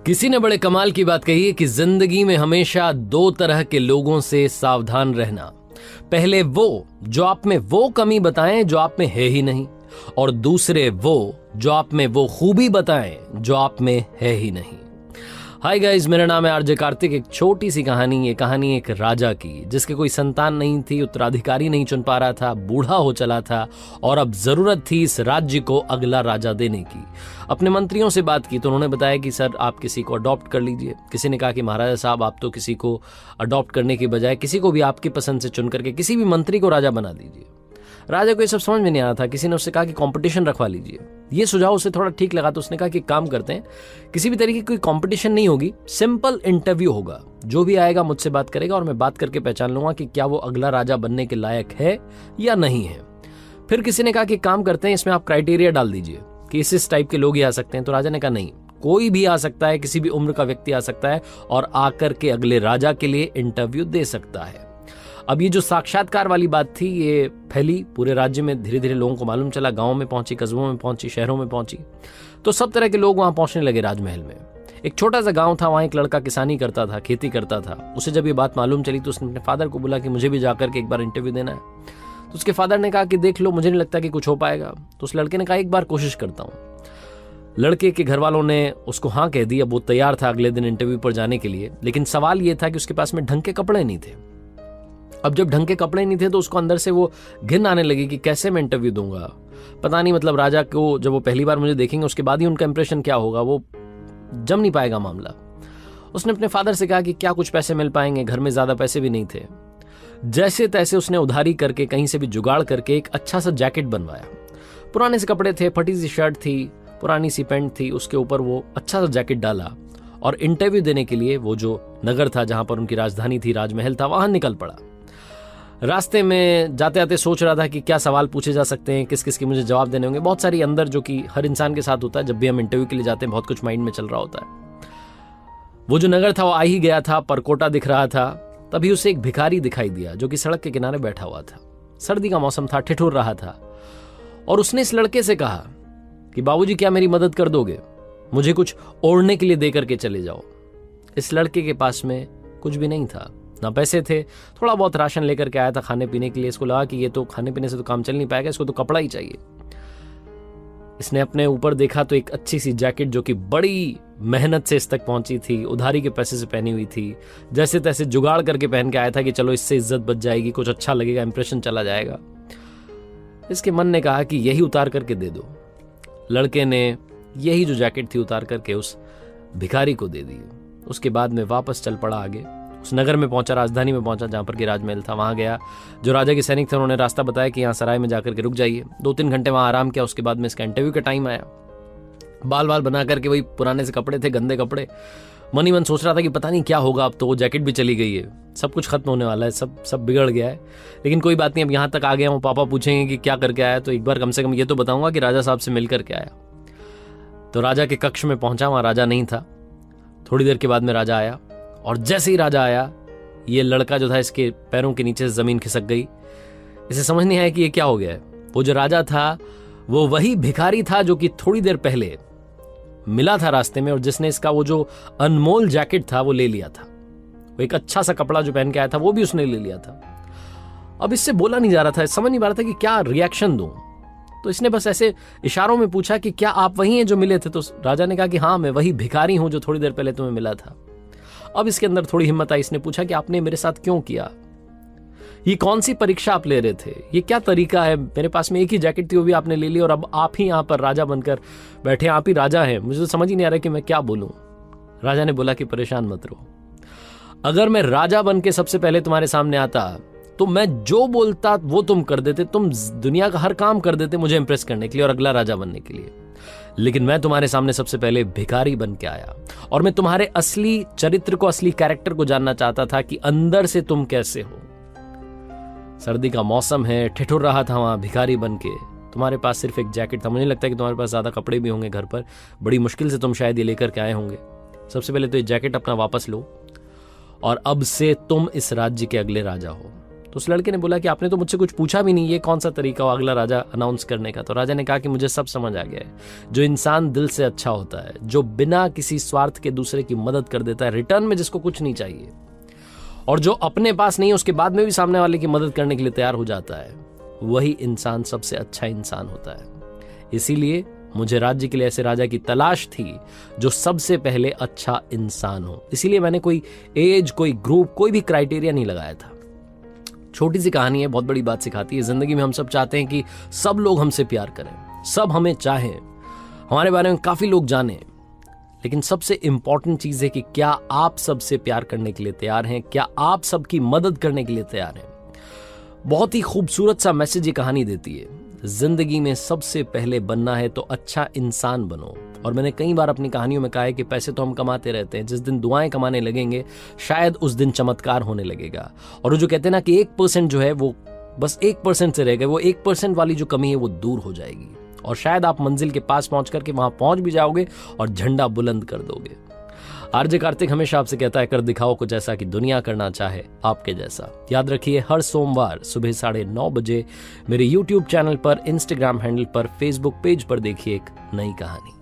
किसी ने बड़े कमाल की बात कही है कि जिंदगी में हमेशा दो तरह के लोगों से सावधान रहना। पहले वो जो आप में वो कमी बताएं जो आप में है ही नहीं, और दूसरे वो जो आप में वो खूबी बताएं जो आप में है ही नहीं। हाय गाइस, मेरा नाम है आरजे कार्तिक। एक छोटी सी कहानी, ये कहानी एक राजा की जिसके कोई संतान नहीं थी, उत्तराधिकारी नहीं चुन पा रहा था, बूढ़ा हो चला था और अब जरूरत थी इस राज्य को अगला राजा देने की। अपने मंत्रियों से बात की तो उन्होंने बताया कि सर आप किसी को अडॉप्ट कर लीजिए। किसी ने कहा कि महाराजा साहब आप तो किसी को अडॉप्ट करने के बजाय किसी को भी आपकी पसंद से चुन करके किसी भी मंत्री को राजा बना दीजिए। राजा को ये सब समझ में नहीं आया था। किसी ने उससे कहा कि कंपटीशन रखवा लीजिए। ये सुझाव उसे थोड़ा ठीक लगा तो उसने कहा कि काम करते हैं, किसी भी तरीके की कोई कंपटीशन नहीं होगी, सिंपल इंटरव्यू होगा। जो भी आएगा मुझसे बात करेगा और मैं बात करके पहचान लूंगा कि क्या वो अगला राजा बनने के लायक है या नहीं है। फिर किसी ने कहा कि काम करते हैं, इसमें आप क्राइटेरिया डाल दीजिए कि इस टाइप के लोग ही आ सकते हैं। तो राजा ने कहा नहीं, कोई भी आ सकता है, किसी भी उम्र का व्यक्ति आ सकता है और आकर के अगले राजा के लिए इंटरव्यू दे सकता है। अब ये जो साक्षात्कार वाली बात थी ये फैली पूरे राज्य में, धीरे धीरे लोगों को मालूम चला, गांव में पहुंची, कस्बों में पहुंची, शहरों में पहुंची, तो सब तरह के लोग वहां पहुंचने लगे राजमहल में। एक छोटा सा गांव था, वहां एक लड़का किसानी करता था, खेती करता था। उसे जब ये बात मालूम चली तो उसने अपने फादर को बोला कि मुझे भी जाकर के एक बार इंटरव्यू देना है। तो उसके फादर ने कहा कि देख लो, मुझे नहीं लगता कि कुछ हो पाएगा। तो उस लड़के ने कहा एक बार कोशिश करता हूँ। लड़के के घर वालों ने उसको हाँ कह दी। अब वो तैयार था अगले दिन इंटरव्यू पर जाने के लिए, लेकिन सवाल ये था कि उसके पास में ढंग के कपड़े नहीं थे। अब जब ढंग के कपड़े नहीं थे तो उसको अंदर से वो घिन आने लगी कि कैसे मैं इंटरव्यू दूंगा, पता नहीं मतलब राजा को जब वो पहली बार मुझे देखेंगे उसके बाद ही उनका इंप्रेशन क्या होगा, वो जम नहीं पाएगा मामला। उसने अपने फादर से कहा कि क्या कुछ पैसे मिल पाएंगे, घर में ज्यादा पैसे भी नहीं थे। जैसे तैसे उसने उधारी करके कहीं से भी जुगाड़ करके एक अच्छा सा जैकेट बनवाया। पुराने से कपड़े थे, फटी सी शर्ट थी, पुरानी सी पैंट थी, उसके ऊपर वो अच्छा सा जैकेट डाला और इंटरव्यू देने के लिए वो जो नगर था जहां पर उनकी राजधानी थी, राजमहल था, वहां निकल पड़ा। रास्ते में जाते जाते सोच रहा था कि क्या सवाल पूछे जा सकते हैं, किस किस के मुझे जवाब देने होंगे। बहुत सारी अंदर, जो कि हर इंसान के साथ होता है जब भी हम इंटरव्यू के लिए जाते हैं, बहुत कुछ माइंड में चल रहा होता है। वो जो नगर था वो आ ही गया था, परकोटा दिख रहा था। तभी उसे एक भिखारी दिखाई दिया जो कि सड़क के किनारे बैठा हुआ था। सर्दी का मौसम था, ठिठुर रहा था और उसने इस लड़के से कहा कि बाबूजी क्या मेरी मदद कर दोगे, मुझे कुछ ओढ़ने के लिए दे करके चले जाओ। इस लड़के के पास में कुछ भी नहीं था, ना पैसे थे, थोड़ा बहुत राशन लेकर के आया था खाने पीने के लिए। इसको लगा कि ये तो खाने पीने से तो काम चल नहीं पाएगा, इसको तो कपड़ा ही चाहिए। इसने अपने ऊपर देखा तो एक अच्छी सी जैकेट जो कि बड़ी मेहनत से इस तक पहुंची थी, उधारी के पैसे से पहनी हुई थी, जैसे तैसे जुगाड़ करके पहन के आया था कि चलो इससे इज्जत बच जाएगी, कुछ अच्छा लगेगा, इंप्रेशन चला जाएगा। इसके मन ने कहा कि यही उतार करके दे दो। लड़के ने यही जो जैकेट थी उतार करके उस भिखारी को दे दी। उसके बाद में वापस चल पड़ा आगे। उस नगर में पहुंचा, राजधानी में पहुंचा जहां पर कि राजमहल था। वहां गया, जो राजा के सैनिक थे उन्होंने रास्ता बताया कि यहाँ सराय में जाकर के रुक जाइए। 2-3 घंटे वहां आराम किया। उसके बाद में इसका इंटरव्यू का टाइम आया। बाल बना करके, वही पुराने से कपड़े थे, गंदे कपड़े। मन ही मन सोच रहा था कि पता नहीं क्या होगा, अब तो वो जैकेट भी चली गई है, सब कुछ खत्म होने वाला है, सब बिगड़ गया है। लेकिन कोई बात नहीं, अब यहाँ तक आ गया हूँ, पापा पूछेंगे कि क्या करके आया तो एक बार कम से कम ये तो बताऊंगा कि राजा साहब से मिल करके आया। तो राजा के कक्ष में पहुंचा, वहां राजा नहीं था। थोड़ी देर के बाद में राजा आया और जैसे ही राजा आया, ये लड़का जो था इसके पैरों के नीचे से जमीन खिसक गई। इसे समझ नहीं आया कि ये क्या हो गया है। वो जो राजा था वो वही भिखारी था जो कि थोड़ी देर पहले मिला था रास्ते में और जिसने इसका वो जो अनमोल जैकेट था वो ले लिया था। वो एक अच्छा सा कपड़ा जो पहन के आया था वो भी उसने ले लिया था। अब इससे बोला नहीं जा रहा था, समझ नहीं पा रहा था कि क्या रिएक्शन दूं। तो इसने बस ऐसे इशारों में पूछा कि क्या आप वही हैं जो मिले थे। तो राजा ने कहा कि हाँ, मैं वही भिखारी हूं जो थोड़ी देर पहले तुम्हें मिला था। अब इसके अंदर थोड़ी हिम्मत आई। इसने पूछा कि आपने मेरे साथ क्यों किया, ये कौन सी परीक्षा आप ले रहे थे, ये क्या तरीका है, मेरे पास में एक ही जैकेट थी वो भी आपने ले ली और अब आप ही यहाँ पर राजा बनकर बैठे, आप ही राजा हैं। मुझे तो समझ ही नहीं आ रहा कि मैं क्या बोलूं। राजा ने बोला कि परेशान मत रहो, अगर मैं राजा बन के सबसे पहले तुम्हारे सामने आता तो मैं जो बोलता वो तुम कर देते, तुम दुनिया का हर काम कर देते मुझे इंप्रेस करने के लिए और अगला राजा बनने के लिए। लेकिन मैं तुम्हारे सामने सबसे पहले भिखारी बन के आया और मैं तुम्हारे असली चरित्र को, असली कैरेक्टर को जानना चाहता था कि अंदर से तुम कैसे हो। सर्दी का मौसम है, ठिठुर रहा था वहां भिखारी बन के, तुम्हारे पास सिर्फ एक जैकेट था। मुझे नहीं लगता कि तुम्हारे पास ज्यादा कपड़े भी होंगे घर पर, बड़ी मुश्किल से तुम शायद ये लेकर के आए होंगे। सबसे पहले तो ये जैकेट अपना वापस लो और अब से तुम इस राज्य के अगले राजा हो। तो उस लड़के ने बोला कि आपने तो मुझसे कुछ पूछा भी नहीं, ये कौन सा तरीका हो अगला राजा अनाउंस करने का। तो राजा ने कहा कि मुझे सब समझ आ गया है। जो इंसान दिल से अच्छा होता है, जो बिना किसी स्वार्थ के दूसरे की मदद कर देता है, रिटर्न में जिसको कुछ नहीं चाहिए, और जो अपने पास नहीं है उसके बाद में भी सामने वाले की मदद करने के लिए तैयार हो जाता है, वही इंसान सबसे अच्छा इंसान होता है। इसीलिए मुझे राज्य के लिए ऐसे राजा की तलाश थी जो सबसे पहले अच्छा इंसान हो। इसीलिए मैंने कोई एज, कोई ग्रुप, कोई भी क्राइटेरिया नहीं लगाया था। छोटी सी कहानी है, बहुत बड़ी बात सिखाती है। जिंदगी में हम सब चाहते हैं कि सब लोग हमसे प्यार करें, सब हमें चाहें, हमारे बारे में काफी लोग जानें, लेकिन सबसे इंपॉर्टेंट चीज है कि क्या आप सबसे प्यार करने के लिए तैयार हैं, क्या आप सबकी मदद करने के लिए तैयार हैं। बहुत ही खूबसूरत सा मैसेज ये कहानी देती है। जिंदगी में सबसे पहले बनना है तो अच्छा इंसान बनो। और मैंने कई बार अपनी कहानियों में कहा है कि पैसे तो हम कमाते रहते हैं, जिस दिन दुआएं कमाने लगेंगे शायद उस दिन चमत्कार होने लगेगा। और वो जो कहते हैं ना कि 1% जो है वो बस 1% से रह गए, वो 1% वाली जो कमी है वो दूर हो जाएगी और शायद आप मंजिल के पास पहुंच करके वहां पहुंच भी जाओगे और झंडा बुलंद कर दोगे। आरजे कार्तिक हमेशा आपसे कहता है, कर दिखाओ कुछ ऐसा कि दुनिया करना चाहे आपके जैसा। याद रखिए, हर सोमवार सुबह 9:30 बजे मेरे YouTube चैनल पर, इंस्टाग्राम हैंडल पर, फेसबुक पेज पर देखिए एक नई कहानी।